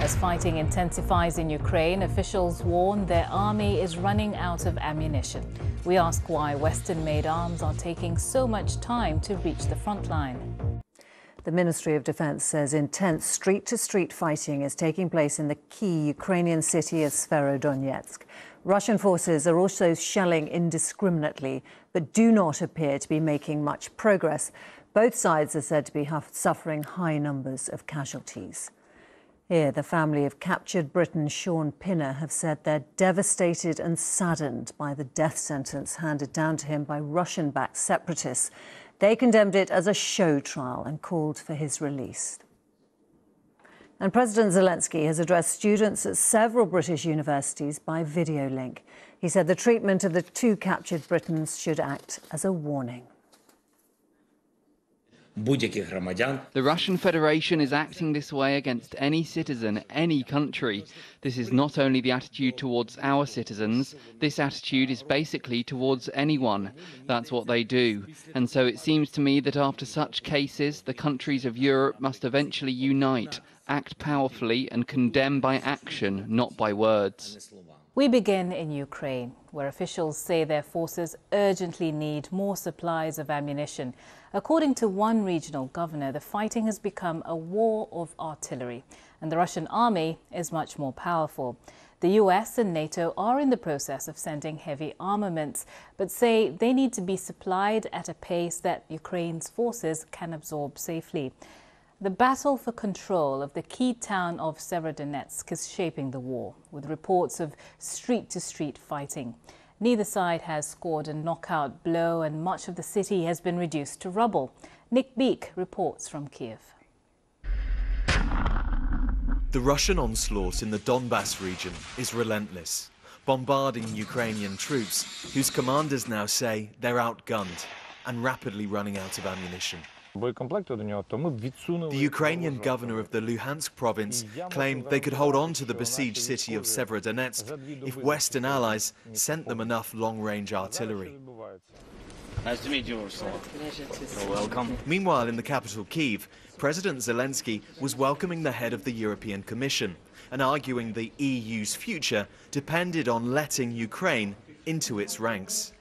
As fighting intensifies in Ukraine, officials warn their army is running out of ammunition. We ask why Western-made arms are taking so much time to reach the front line. The Ministry of Defense says intense street-to-street fighting is taking place in the key Ukrainian city of Severodonetsk. Russian forces are also shelling indiscriminately, but do not appear to be making much progress. Both sides are said to be suffering high numbers of casualties. Here, the family of captured Briton Sean Pinner have said they're devastated and saddened by the death sentence handed down to him by Russian-backed separatists. They condemned it as a show trial and called for his release. And President Zelensky has addressed students at several British universities by video link. He said the treatment of the two captured Britons should act as a warning. The Russian Federation is acting this way against any citizen, any country. This is not only the attitude towards our citizens, this attitude is basically towards anyone. That's what they do. And so it seems to me that after such cases, the countries of Europe must eventually unite, act powerfully and condemn by action, not by words. We begin in Ukraine, where officials say their forces urgently need more supplies of ammunition. According to one regional governor, the fighting has become a war of artillery, and the Russian army is much more powerful. The US and NATO are in the process of sending heavy armaments, but say they need to be supplied at a pace that Ukraine's forces can absorb safely. The battle for control of the key town of Severodonetsk is shaping the war, with reports of street-to-street fighting. Neither side has scored a knockout blow, and much of the city has been reduced to rubble. Nick Beek reports from Kiev. The Russian onslaught in the Donbass region is relentless, bombarding Ukrainian troops, whose commanders now say they're outgunned and rapidly running out of ammunition. The Ukrainian governor of the Luhansk province claimed they could hold on to the besieged city of Severodonetsk if Western allies sent them enough long-range artillery. Nice to meet you, Ursula. You're welcome. Meanwhile, in the capital, Kyiv, President Zelensky was welcoming the head of the European Commission and arguing the EU's future depended on letting Ukraine into its ranks.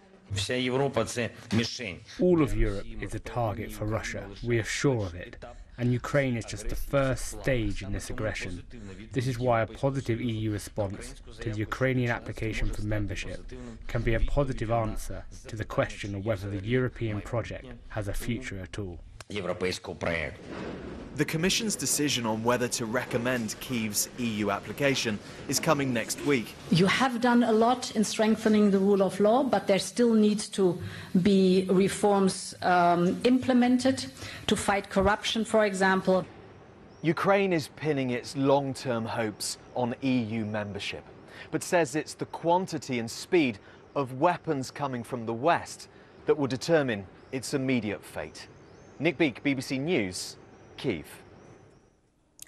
All of Europe is a target for Russia. We are sure of it. And Ukraine is just the first stage in this aggression. This is why a positive EU response to the Ukrainian application for membership can be a positive answer to the question of whether the European project has a future at all. The Commission's decision on whether to recommend Kyiv's EU application is coming next week. You have done a lot in strengthening the rule of law, but there still needs to be reforms implemented to fight corruption, for example. Ukraine is pinning its long-term hopes on EU membership, but says it's the quantity and speed of weapons coming from the West that will determine its immediate fate. Nick Beek, BBC News, Kyiv.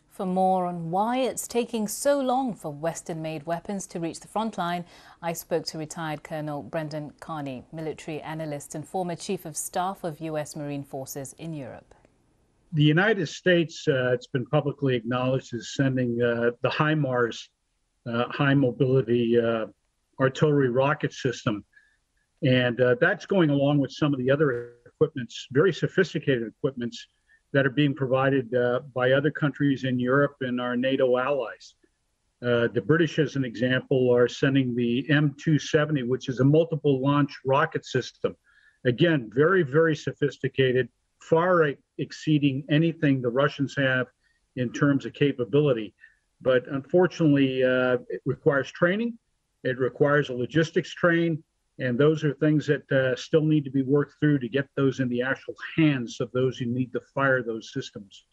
For more on why it's taking so long for Western-made weapons to reach the front line, I spoke to retired Colonel Brendan Carney, military analyst and former Chief of Staff of US Marine Forces in Europe. The United States, it's been publicly acknowledged, is sending the HIMARS, high mobility artillery rocket system. And that's going along with some of the other equipments, very sophisticated equipments that are being provided by other countries in Europe and our NATO allies. The British, as an example, are sending the M270, which is a multiple launch rocket system. Again, very, very sophisticated, far exceeding anything the Russians have in terms of capability. But unfortunately, it requires training. It requires a logistics train. And those are things that still need to be worked through to get those in the actual hands of those who need to fire those systems.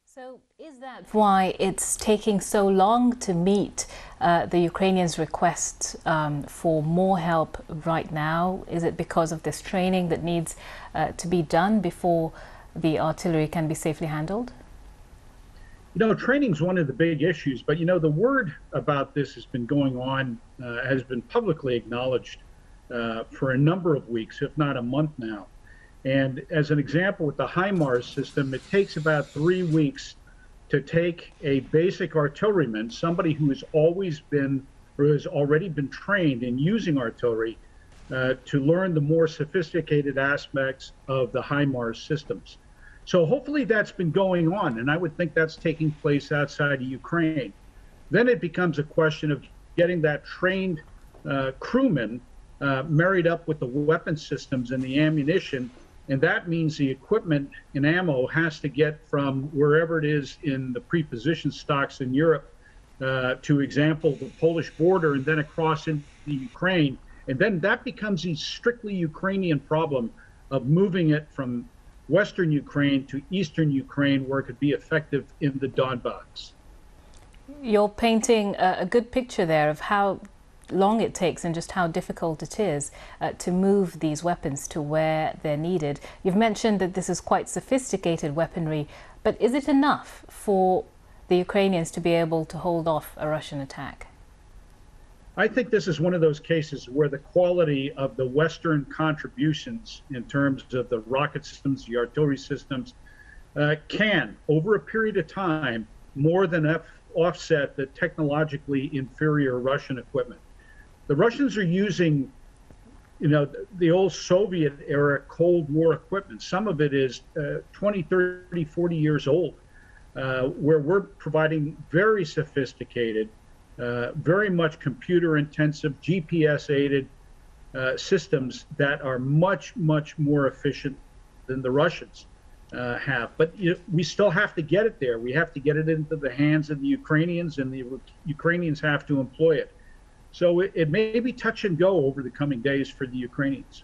So is that why it's taking so long to meet the Ukrainians' request for more help right now? Is it because of this training that needs to be done before the artillery can be safely handled? You know, training is one of the big issues, but you know, the word about this has been going on, has been publicly acknowledged for a number of weeks, if not a month now. And as an example, with the HIMARS system, it takes about 3 weeks to take a basic artilleryman, somebody who has always been or has already been trained in using artillery, to learn the more sophisticated aspects of the HIMARS systems. So hopefully that's been going on, and I would think that's taking place outside of Ukraine. Then it becomes a question of getting that trained crewman married up with the weapon systems and the ammunition, and that means the equipment and ammo has to get from wherever it is in the pre-positioned stocks in Europe, to example, the Polish border, and then across into Ukraine. And then that becomes a strictly Ukrainian problem of moving it from Western Ukraine to Eastern Ukraine, where it could be effective in the Donbass. You're painting a good picture there of how long it takes and just how difficult it is to move these weapons to where they're needed. You've mentioned that this is quite sophisticated weaponry, but is it enough for the Ukrainians to be able to hold off a Russian attack? I think this is one of those cases where the quality of the Western contributions in terms of the rocket systems, the artillery systems, can, over a period of time, more than offset the technologically inferior Russian equipment. The Russians are using, the old Soviet era Cold War equipment. Some of it is 20, 30, 40 years old, where we're providing very sophisticated, very much computer intensive, GPS aided systems that are much, much more efficient than the Russians have. But we still have to get it there. We have to get it into the hands of the Ukrainians, and the Ukrainians have to employ it. So it may be touch and go over the coming days for the Ukrainians.